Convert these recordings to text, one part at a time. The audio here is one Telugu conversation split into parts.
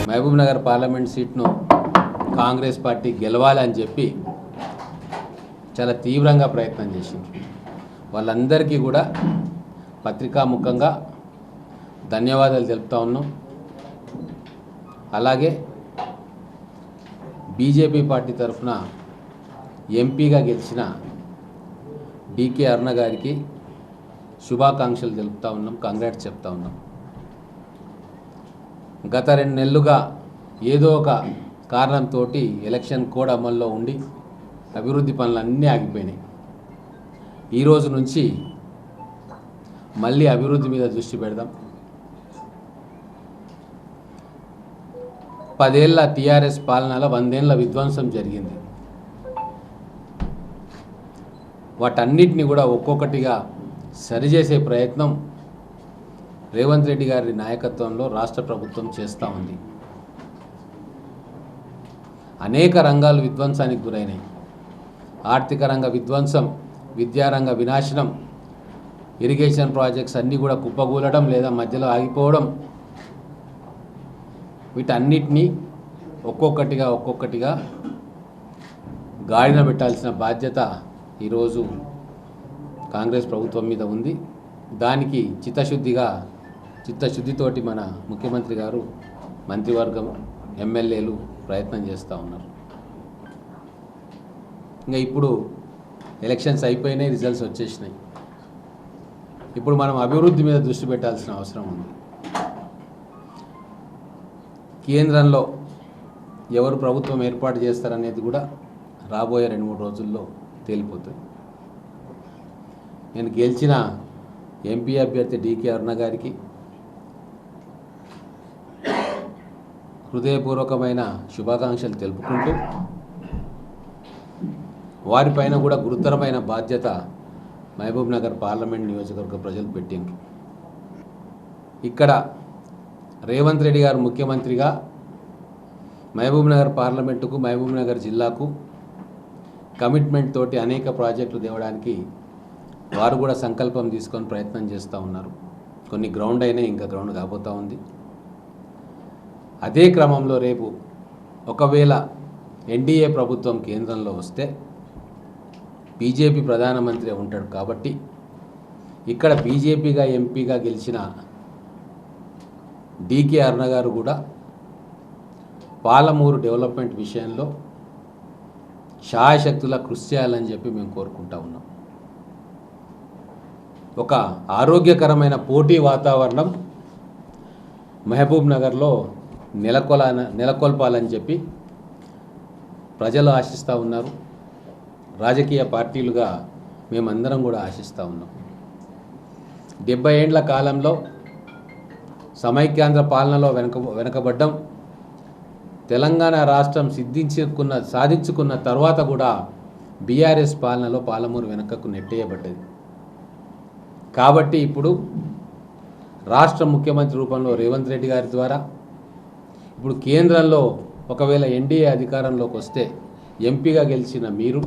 మహబూబ్నగర్ పార్లమెంట్ సీట్ను కాంగ్రెస్ పార్టీ గెలవాలని చెప్పి చాలా తీవ్రంగా ప్రయత్నం చేసింది. వాళ్ళందరికీ కూడా పత్రికాముఖంగా ధన్యవాదాలు తెలుపుతా ఉన్నాం. అలాగే బీజేపీ పార్టీ తరఫున ఎంపీగా గెలిచిన డికే అరుణ గారికి శుభాకాంక్షలు తెలుపుతా ఉన్నాం, కంగ్రాట్స్ చెప్తా ఉన్నాం. గత 2 నెలలుగా ఏదో ఒక కారణంతో ఎలక్షన్ కోడ్ అమల్లో ఉండి అభివృద్ధి పనులన్నీ ఆగిపోయినాయి. ఈరోజు నుంచి మళ్ళీ అభివృద్ధి మీద దృష్టి పెడదాం. 10 ఏళ్ల టీఆర్ఎస్ పాలనలో 100 ఏళ్ల విధ్వంసం జరిగింది. వాటన్నిటిని కూడా ఒక్కొక్కటిగా సరిచేసే ప్రయత్నం రేవంత్ రెడ్డి గారి నాయకత్వంలో రాష్ట్ర ప్రభుత్వం చేస్తూ ఉంది. అనేక రంగాలు విధ్వంసానికి గురైనాయి. ఆర్థిక రంగ విధ్వంసం, విద్యారంగ వినాశనం, ఇరిగేషన్ ప్రాజెక్ట్స్ అన్నీ కూడా కుప్పగూలడం లేదా మధ్యలో ఆగిపోవడం, వీటన్నిటినీ ఒక్కొక్కటిగా గాడిన పెట్టాల్సిన బాధ్యత ఈరోజు కాంగ్రెస్ ప్రభుత్వం మీద ఉంది. దానికి చిత్తశుద్ధితోటి మన ముఖ్యమంత్రి గారు, మంత్రివర్గం, ఎమ్మెల్యేలు ప్రయత్నం చేస్తూ ఉన్నారు. ఇంకా ఇప్పుడు ఎలక్షన్స్ అయిపోయినాయి, రిజల్ట్స్ వచ్చేసినాయి. ఇప్పుడు మనం అభివృద్ధి మీద దృష్టి పెట్టాల్సిన అవసరం ఉంది. కేంద్రంలో ఎవరు ప్రభుత్వం ఏర్పాటు చేస్తారనేది కూడా రాబోయే 2-3 రోజుల్లో తేలిపోతుంది. నేను గెలిచిన ఎంపీ అభ్యర్థి డికే అరుణ గారికి హృదయపూర్వకమైన శుభాకాంక్షలు తెలుపుకుంటూ, వారిపైన కూడా గురుతరమైన బాధ్యత మహబూబ్నగర్ పార్లమెంట్ నియోజకవర్గ ప్రజలు పెట్టిండ్రు. ఇక్కడ రేవంత్ రెడ్డి గారు ముఖ్యమంత్రిగా మహబూబ్నగర్ పార్లమెంటుకు, మహబూబ్నగర్ జిల్లాకు కమిట్మెంట్ తోటి అనేక ప్రాజెక్టులు తేవడానికి వారు కూడా సంకల్పం తీసుకొని ప్రయత్నం చేస్తూ ఉన్నారు. కొన్ని గ్రౌండ్ అయినా ఇంకా గ్రౌండ్ కాబోతూ ఉంది. అదే క్రమంలో రేపు ఒకవేళ ఎన్డీఏ ప్రభుత్వం కేంద్రంలో వస్తే బీజేపీ ప్రధానమంత్రి ఉంటాడు. కాబట్టి ఇక్కడ బీజేపీగా ఎంపీగా గెలిచిన డికే అరుణ గారు కూడా పాలమూరు డెవలప్మెంట్ విషయంలో శాయశక్తులా కృషి చేయాలని చెప్పి మేము కోరుకుంటా ఉన్నాం. ఒక ఆరోగ్యకరమైన పోటీ వాతావరణం మహబూబ్నగర్లో నెలకొల్పాలని చెప్పి ప్రజలు ఆశిస్తూ ఉన్నారు. రాజకీయ పార్టీలుగా మేమందరం కూడా ఆశిస్తూ ఉన్నాం. 70 ఏండ్ల కాలంలో సమైక్యాంధ్ర పాలనలో వెనకబడ్డం, తెలంగాణ రాష్ట్రం సాధించుకున్న తర్వాత కూడా బీఆర్ఎస్ పాలనలో పాలమూరు వెనకకు నెట్టేయబడ్డది. కాబట్టి ఇప్పుడు రాష్ట్ర ముఖ్యమంత్రి రూపంలో రేవంత్ రెడ్డి గారి ద్వారా, ఇప్పుడు కేంద్రంలో ఒకవేళ ఎన్డీఏ అధికారంలోకి వస్తే ఎంపీగా గెలిచిన మీరు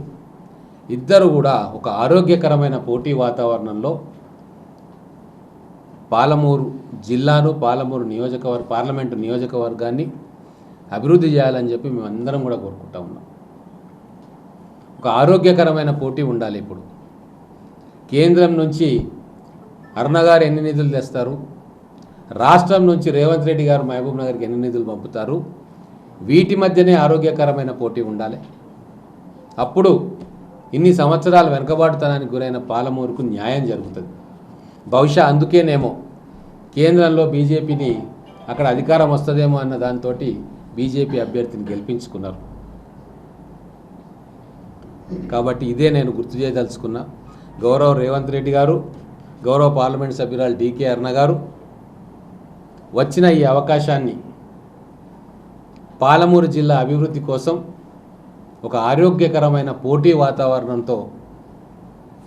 ఇద్దరు కూడా ఒక ఆరోగ్యకరమైన పోటీ వాతావరణంలో పాలమూరు జిల్లాను, పాలమూరు పార్లమెంటు నియోజకవర్గాన్ని అభివృద్ధి చేయాలని చెప్పి మేమందరం కూడా కోరుకుంటా ఉన్నాం. ఒక ఆరోగ్యకరమైన పోటీ ఉండాలి. ఇప్పుడు కేంద్రం నుంచి అరుణ గారు ఎన్ని నిధులు తెస్తారు, రాష్ట్రం నుంచి రేవంత్ రెడ్డి గారు మహబూబ్నగర్కి ఎన్ని నిధులు పంపుతారు, వీటి మధ్యనే ఆరోగ్యకరమైన పోటీ ఉండాలి. అప్పుడు ఇన్ని సంవత్సరాలు వెనుకబాటుతనానికి గురైన పాలమూరుకు న్యాయం జరుగుతుంది. బహుశా అందుకేనేమో కేంద్రంలో బీజేపీని అక్కడ అధికారం వస్తుందేమో అన్న దాంతో బీజేపీ అభ్యర్థిని గెలిపించుకున్నారు. కాబట్టి ఇదే నేను గుర్తు చేయదలుచుకున్నా. గౌరవ రేవంత్ రెడ్డి గారు, గౌరవ పార్లమెంట్ సభ్యురాలు డికే అరుణ గారు వచ్చిన ఈ అవకాశాన్ని పాలమూరు జిల్లా అభివృద్ధి కోసం ఒక ఆరోగ్యకరమైన పోటీ వాతావరణంతో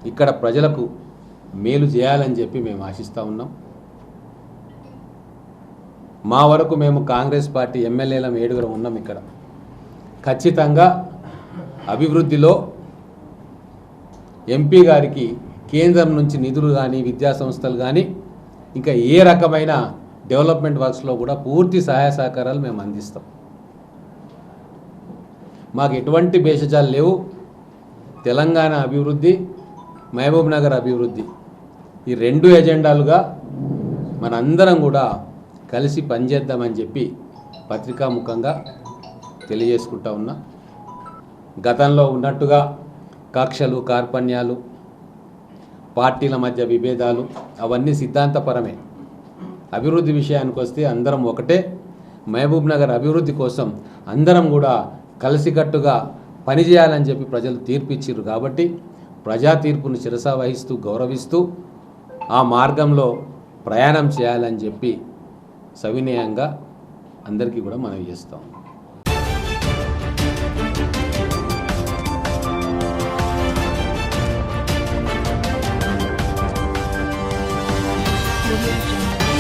ఇక్కడ ప్రజలకు మేలు చేయాలని చెప్పి మేము ఆశిస్తూ ఉన్నాం. మా వరకు మేము కాంగ్రెస్ పార్టీ ఎమ్మెల్యేలం 7 ఉన్నాం. ఇక్కడ ఖచ్చితంగా అభివృద్ధిలో ఎంపీ గారికి కేంద్రం నుంచి నిధులు కానీ, విద్యా సంస్థలు కానీ, ఇంకా ఏ రకమైన డెవలప్మెంట్ వర్క్స్లో కూడా పూర్తి సహాయ సహకారాలు మేము అందిస్తాం. మాకు ఎటువంటి భేషజాలు లేవు. తెలంగాణ అభివృద్ధి, మహబూబ్ నగర్ అభివృద్ధి, ఈ రెండు ఎజెండాలుగా మనందరం కూడా కలిసి పనిచేద్దామని చెప్పి పత్రికాముఖంగా తెలియజేసుకుంటా ఉన్నా. గతంలో ఉన్నట్టుగా కక్షలు, కార్పణ్యాలు, పార్టీల మధ్య విభేదాలు అవన్నీ సిద్ధాంతపరమే. అభివృద్ధి విషయానికి వస్తే అందరం ఒకటే. మహబూబ్ నగర్ అభివృద్ధి కోసం అందరం కూడా కలిసికట్టుగా పనిచేయాలని చెప్పి ప్రజలు తీర్పు ఇచ్చారు. కాబట్టి ప్రజా తీర్పును శిరసా వహిస్తూ గౌరవిస్తూ ఆ మార్గంలో ప్రయాణం చేయాలని చెప్పి సవినయంగా అందరికీ కూడా మనవి చేస్తాం. Audio Jungle.